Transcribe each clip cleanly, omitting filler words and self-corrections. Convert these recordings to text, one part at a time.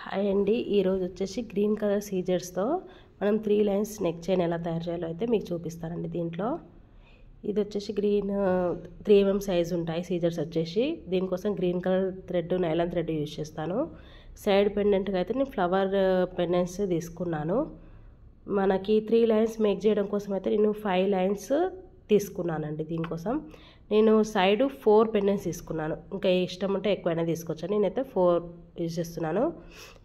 Hi అండి. ఈరోజు వచ్చేసి గ్రీన్ కలర్ సీజర్స్తో మనం 3 లైన్స్ నెక్ చైన్ ఎలా తయారు చేయాలో అయితే మీకు చూపిస్తానండి. దీంట్లో ఇది వచ్చేసి గ్రీన్ 3 mm సైజు ఉంటాయి సీజర్స్ వచ్చేసి. దీనికోసం green colour thread, nylon thread use చేస్తాను. సైడ్ పెండెంట్గా అయితే నేను ఫ్లవర్ పెండెంట్స్ తీసుకున్నాను. మనకి 3 లైన్స్ మేక్ చేయడం కోసం అయితే నేను 5 లైన్స్ తీసుకున్నానండి. దీనికోసం నేను సైడ్ 4 పెండెంట్స్ తీసుకున్నాను. ఇంకా ఇష్టం ఉంటే ఎక్కువైనా తీసుకోవచ్చు. నేనైతే 4 యూజ్ చేస్తున్నాను.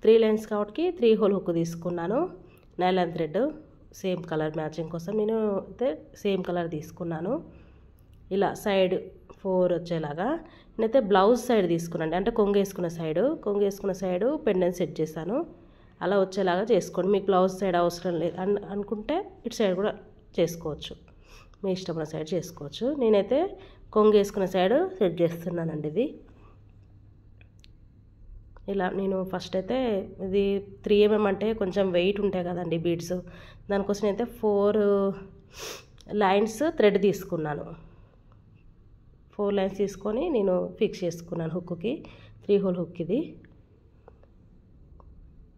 3 లైన్స్ కాబట్టి 3 హోల్ హుక్ తీసుకున్నాను. Nylon thread same colour matching కోసం నేను అయితే సేమ్ కలర్ తీసుకున్నాను. ఇలా సైడ్ 4 వచ్చేలాగా నేనైతే బ్లౌజ్ సైడ్ తీసుకున్నాను. అంటే కొంగేసుకున్న సైడు పెండెంట్ సెట్ చేశాను. అలా వచ్చేలాగా చేసుకోండి. మీకు బ్లౌజ్ సైడ్ అవసరం లేదు అనుకుంటే ఇటు సైడ్ కూడా చేసుకోవచ్చు. మీ ఇష్టమైన సైడ్ చేసుకోవచ్చు. నేనైతే కొంగేసుకున్న సైడ్ సెట్ చేస్తున్నానండి. ఇది ఇలా నేను ఫస్ట్ అయితే ఇది 3 mm అంటే కొంచెం వెయిట్ ఉంటాయి కదండి బీడ్స్. దానికోసం అయితే 4 లైన్స్ థ్రెడ్ తీసుకున్నాను. 4 లైన్స్ తీసుకొని నేను ఫిక్స్ చేసుకున్నాను హుక్కి. 3 హోల్ హుక్ ఇది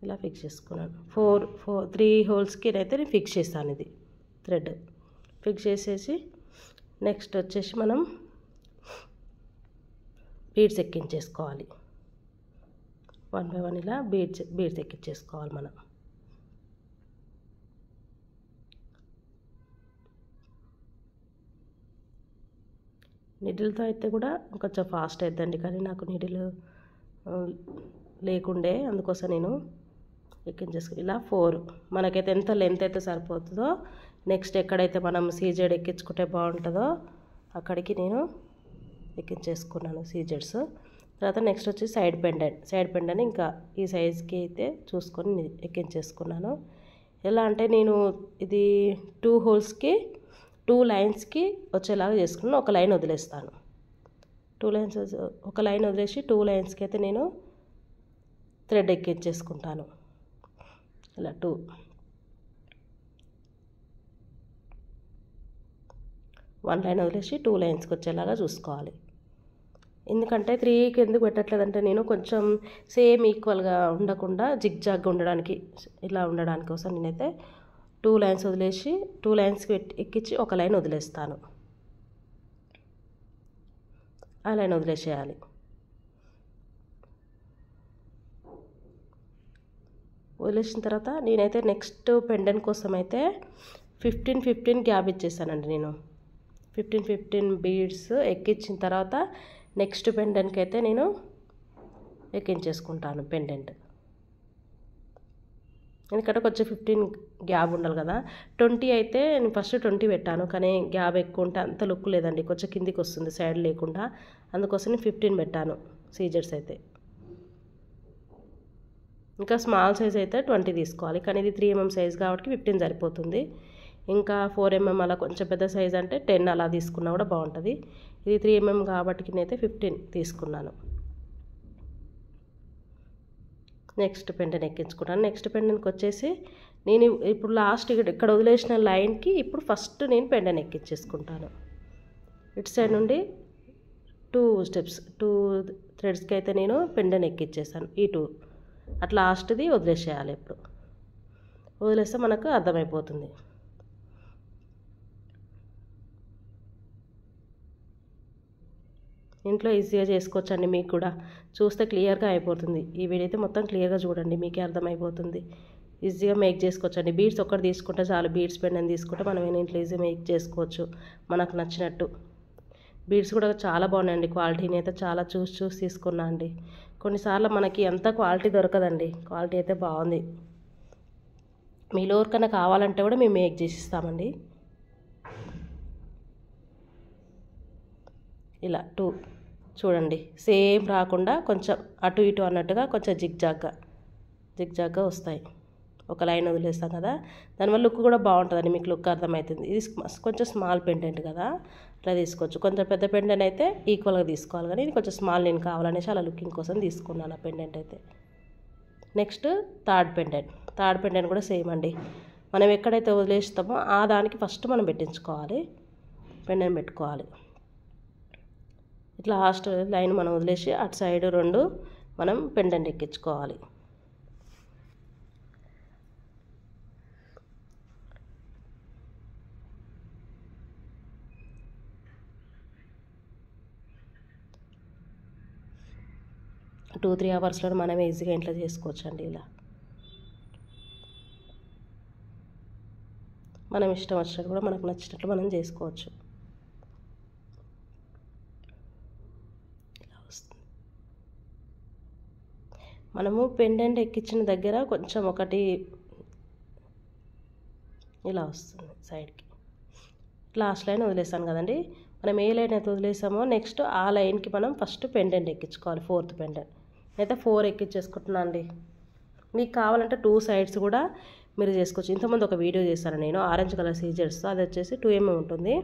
ఇలా ఫిక్స్ చేసుకున్నాను. 3 హోల్స్కి అయితే నేను ఫిక్స్ చేస్తాను. ఇది థ్రెడ్ ఫిక్స్ చేసేసి నెక్స్ట్ వచ్చేసి మనం బీడ్స్ ఎక్కించేసుకోవాలి. 1 by 1 ఇలా బీడ్స్ ఎక్కించేసుకోవాలి మనం. నీడిల్తో అయితే కూడా కొంచెం ఫాస్ట్ అవుతుందండి, కానీ నాకు నీడిల్ లేకుండే, అందుకోసం నేను ఎక్కించేసుకో. ఇలా 4 మనకైతే ఎంత లెంత్ అయితే సరిపోతుందో, నెక్స్ట్ ఎక్కడైతే మనం సీజెడ్ ఎక్కించుకుంటే బాగుంటుందో అక్కడికి నేను ఎక్కించేసుకున్నాను సీజెడ్స్. తర్వాత నెక్స్ట్ వచ్చి సైడ్ పెండెంట్ ఇంకా ఈ సైజ్కి అయితే చూసుకొని ఎక్కించేసుకున్నాను. ఎలా అంటే నేను ఇది 2 హోల్స్కి 2 లైన్స్కి వచ్చేలాగా చేసుకున్నాను. ఒక లైన్ వదిలేస్తాను. 2 లైన్స్ ఒక లైన్ వదిలేసి 2 లైన్స్కి అయితే నేను థ్రెడ్ ఎక్కించేసుకుంటాను. ఇలా 1 లైన్ వదిలేసి 2 లైన్స్కి వచ్చేలాగా చూసుకోవాలి. ఎందుకంటే 3కి ఎందుకు పెట్టట్లేదంటే నేను కొంచెం సేమ్ ఈక్వల్గా ఉండకుండా జిగ్జాగ్గా ఉండడానికి, ఇలా ఉండడానికి కోసం నేనైతే 2 లైన్స్ వదిలేసి 2 లైన్స్కి ఎక్కించి ఒక లైన్ వదిలేస్తాను. ఆ లైన్ వదిలేసేయాలి. వదిలేసిన తర్వాత నేనైతే నెక్స్ట్ పెండెంట్ కోసం అయితే 15 గ్యాప్ ఇచ్చేసానండి. నేను 15 బీడ్స్ ఎక్కించిన తర్వాత నెక్స్ట్ పెండెంట్కి అయితే నేను ఎక్కించేసుకుంటాను పెండెంట్. ఎందుకంటే కొంచెం 15 గ్యాప్ ఉండాలి కదా. 20 అయితే నేను ఫస్ట్ 20 పెట్టాను, కానీ గ్యాప్ ఎక్కువ ఉంటే అంత లుక్ లేదండి, కొంచెం కిందికి వస్తుంది సైడ్ లేకుండా. అందుకోసం నేను 15 పెట్టాను సీజర్స్ అయితే. ఇంకా స్మాల్ సైజ్ అయితే 20 తీసుకోవాలి, కానీ ఇది 3 mm సైజ్ కాబట్టి 15 సరిపోతుంది. ఇంకా 4 mm అలా కొంచెం పెద్ద సైజ్ అంటే 10 అలా తీసుకున్నా కూడా బాగుంటుంది. ఇది 3 mm కాబట్టి నేనైతే 15 తీసుకున్నాను. నెక్స్ట్ పెండెంట్ ఎక్కించుకుంటాను. నెక్స్ట్ పెండెంట్కి వచ్చేసి నేను ఇప్పుడు లాస్ట్ ఇక్కడ వదిలేసిన లైన్కి ఇప్పుడు ఫస్ట్ నేను పెండెంట్ ఎక్కించేసుకుంటాను. ఇటు సైడ్ నుండి 2 స్టెప్స్ 2 థ్రెడ్స్కి అయితే నేను పెండెంట్ ఎక్కించేసాను. ఈ 2 అట్లా లాస్ట్ది వదిలేసేయాలి. ఇప్పుడు వదిలేస్తే మనకు అర్థమైపోతుంది. ఇంట్లో ఈజీగా చేసుకోవచ్చండి. మీకు కూడా చూస్తే క్లియర్గా అయిపోతుంది. ఈ వీడియో అయితే మొత్తం క్లియర్గా చూడండి, మీకే అర్థమైపోతుంది. ఈజీగా మేక్ చేసుకోవచ్చండి. బీడ్స్ ఒక్కటి తీసుకుంటే చాలు. బీడ్స్ పెండెంట్ తీసుకుంటే మనం ఇంట్లో ఈజీ మేక్ చేసుకోవచ్చు మనకు నచ్చినట్టు. బీడ్స్ కూడా చాలా బాగున్నాయండి. క్వాలిటీని అయితే చాలా చూసి తీసుకున్నా అండి. కొన్నిసార్లు మనకి అంత క్వాలిటీ దొరకదండి. క్వాలిటీ అయితే బాగుంది. మీలో ఎవరికైనా కావాలంటే కూడా మేము మేక్ చేసి ఇస్తామండి. ఇలా 2 చూడండి, సేమ్ రాకుండా కొంచెం అటు ఇటు అన్నట్టుగా కొంచెం జిగ్జాగ్గా వస్తాయి. ఒక లైన్ వదిలేస్తాం కదా, దానివల్ల లుక్ కూడా బాగుంటుందండి. మీకు లుక్ అర్థమవుతుంది. ఇది కొంచెం స్మాల్ పెండెంట్ కదా, అట్లా తీసుకోవచ్చు. కొంచెం పెద్ద పెండెంట్ అయితే ఈక్వల్గా తీసుకోవాలి, కానీ ఇది కొంచెం స్మాల్ నేను కావాలనేసి అలా లుకింగ్ కోసం తీసుకున్నాను ఆ పెండెంట్ అయితే. నెక్స్ట్ థర్డ్ పెండెంట్ కూడా సేమ్ అండి. మనం ఎక్కడైతే వదిలేస్తామో ఆ దానికి ఫస్ట్ మనం పెట్టించుకోవాలి, పెండెంట్ పెట్టుకోవాలి. ఇట్లా లాస్ట్ లైన్ మనం వదిలేసి అటు సైడ్ 2 మనం పెండెంట్ ఎక్కించుకోవాలి. 2-3 అవర్స్లో మనం ఈజీగా ఇంట్లో చేసుకోవచ్చండి. ఇలా మనం ఇష్టం వచ్చినట్టు కూడా మనకు నచ్చినట్లు మనం చేసుకోవచ్చు. ఇలా వస్తుంది. మనము పెండెంట్ ఎక్కించిన దగ్గర కొంచెం ఒకటి ఇలా వస్తుంది సైడ్కి. లాస్ట్ లైన్ వదిలేసాను కదండి. మనం ఏ లైన్ అయితే వదిలేసామో నెక్స్ట్ ఆ లైన్కి మనం ఫస్ట్ పెండెంట్ ఎక్కించుకోవాలి. 4th పెండెంట్ అయితే 4 ఎక్కించేసుకుంటున్నా అండి. మీకు కావాలంటే 2 సైడ్స్ కూడా మీరు చేసుకోవచ్చు. ఇంతకుముందు ఒక వీడియో చేశాను నేను ఆరెంజ్ కలర్ సీజర్స్తో. అది వచ్చేసి 2mm ఉంటుంది.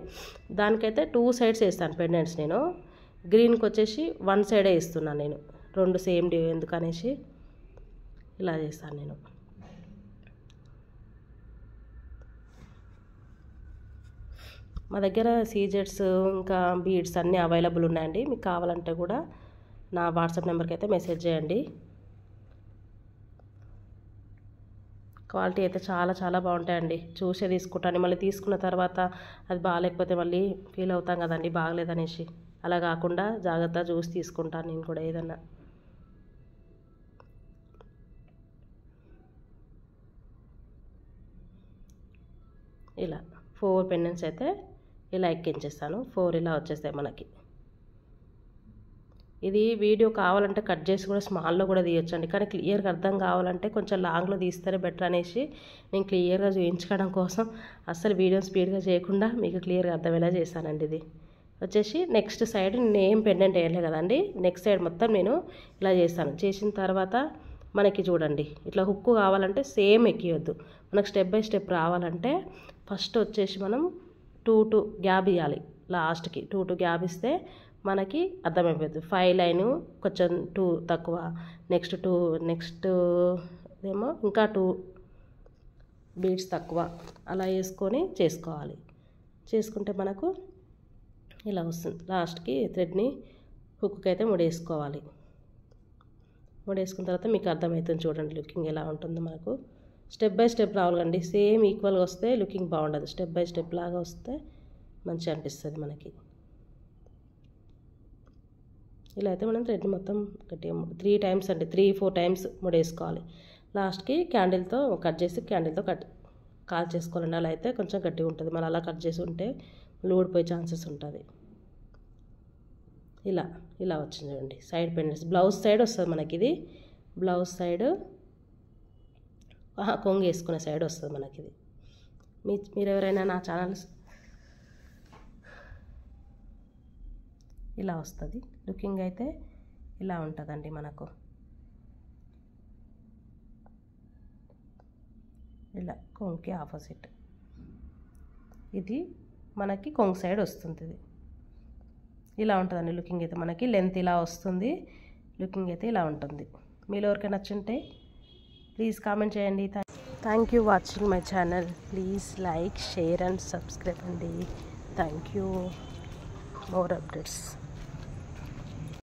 దానికైతే 2 సైడ్స్ వేస్తాను పెండెంట్స్. నేను గ్రీన్కి వచ్చేసి 1 సైడే ఇస్తున్నాను నేను. 2 సేమ్ ఎందుకనేసి ఇలా చేస్తాను నేను. మా దగ్గర సీజర్స్ ఇంకా బీడ్స్ అన్నీ అవైలబుల్ ఉన్నాయండి. మీకు కావాలంటే కూడా నా వాట్సాప్ నెంబర్కి అయితే మెసేజ్ చేయండి. క్వాలిటీ అయితే చాలా చాలా బాగుంటాయండి. చూసే తీసుకుంటాను. మళ్ళీ తీసుకున్న తర్వాత అది బాగాలేకపోతే మళ్ళీ ఫీల్ అవుతాం కదండి బాగలేదనేసి. అలా కాకుండా జాగ్రత్తగా చూసి తీసుకుంటాను నేను కూడా ఏదన్నా. ఇలా 4 పెండెంట్స్ అయితే ఇలా ఎక్కించేస్తాను. 4 ఇలా వచ్చేస్తాయి మనకి. ఇది వీడియో కావాలంటే కట్ చేసి కూడా స్మాల్లో కూడా తీయొచ్చండి. కానీ క్లియర్గా అర్థం కావాలంటే కొంచెం లాంగ్లో తీస్తేనే బెటర్ అనేసి నేను క్లియర్గా చూపించడం కోసం అస్సలు వీడియో స్పీడ్గా చేయకుండా మీకు క్లియర్గా అర్థమయ్యేలా చేశానండి. ఇది వచ్చేసి నెక్స్ట్ సైడ్ నేమ్ పెండెంట్ వేయలే కదండి. నెక్స్ట్ సైడ్ మొత్తం నేను ఇలా చేస్తాను. చేసిన తర్వాత మనకి చూడండి ఇట్లా హుక్కు కావాలంటే సేమ్ ఎక్కియొద్దు. మనకు స్టెప్ బై స్టెప్ రావాలంటే ఫస్ట్ వచ్చేసి మనం 2 గ్యాప్ ఇవ్వాలి. లాస్ట్కి 2 గ్యాప్ ఇస్తే మనకి అర్థమైపోతుంది. 5 లైను కొంచెం 2 తక్కువ, నెక్స్ట్ ఏమో ఇంకా 2 బీడ్స్ తక్కువ అలా వేసుకొని చేసుకోవాలి. చేసుకుంటే మనకు ఇలా వస్తుంది. లాస్ట్కి థ్రెడ్ని హుక్కి అయితే ముడేసుకోవాలి. ముడేసుకున్న తర్వాత మీకు అర్థమవుతుంది చూడండి లుకింగ్ ఎలా ఉంటుందో. మనకు స్టెప్ బై స్టెప్ రావాలండి. సేమ్ ఈక్వల్గా వస్తే లుకింగ్ బాగుండదు. స్టెప్ బై స్టెప్ లాగా వస్తే మంచిగా అనిపిస్తుంది మనకి. ఇలా అయితే మనం థ్రెడ్ మొత్తం గట్టిగా 3 టైమ్స్ అండి 3-4 టైమ్స్ ముడేసుకోవాలి. లాస్ట్కి క్యాండిల్తో కట్ చేసి క్యాండిల్తో కాల్ చేసుకోవాలండి. అలా అయితే కొంచెం గట్టిగా ఉంటుంది. మళ్ళీ అలా కట్ చేసి ఉంటే ఊడిపోయే ఛాన్సెస్ ఉంటుంది. ఇలా వచ్చింది చూడండి సైడ్ పెండెంట్స్. బ్లౌజ్ సైడ్ వస్తుంది మనకి. ఇది బ్లౌజ్ సైడ్ కొంగు వేసుకునే సైడ్ వస్తుంది మనకి. ఇది మీరు ఎవరైనా నా ఛానల్ ఇలా వస్తుంది. లుకింగ్ అయితే ఇలా ఉంటుందండి మనకు. ఇలా కొంగుకి ఆపోజిట్ ఇది మనకి కొంగు సైడ్ వస్తుంది. ఇది ఇలా ఉంటుందండి లుకింగ్ అయితే మనకి. లెంత్ ఇలా వస్తుంది. లుకింగ్ అయితే ఇలా ఉంటుంది. మీలో ఎవరికైనా నచ్చుంటే ప్లీజ్ కామెంట్ చేయండి. Thank you watching my channel. Please like, share and subscribe అండి. Thank you. More updates.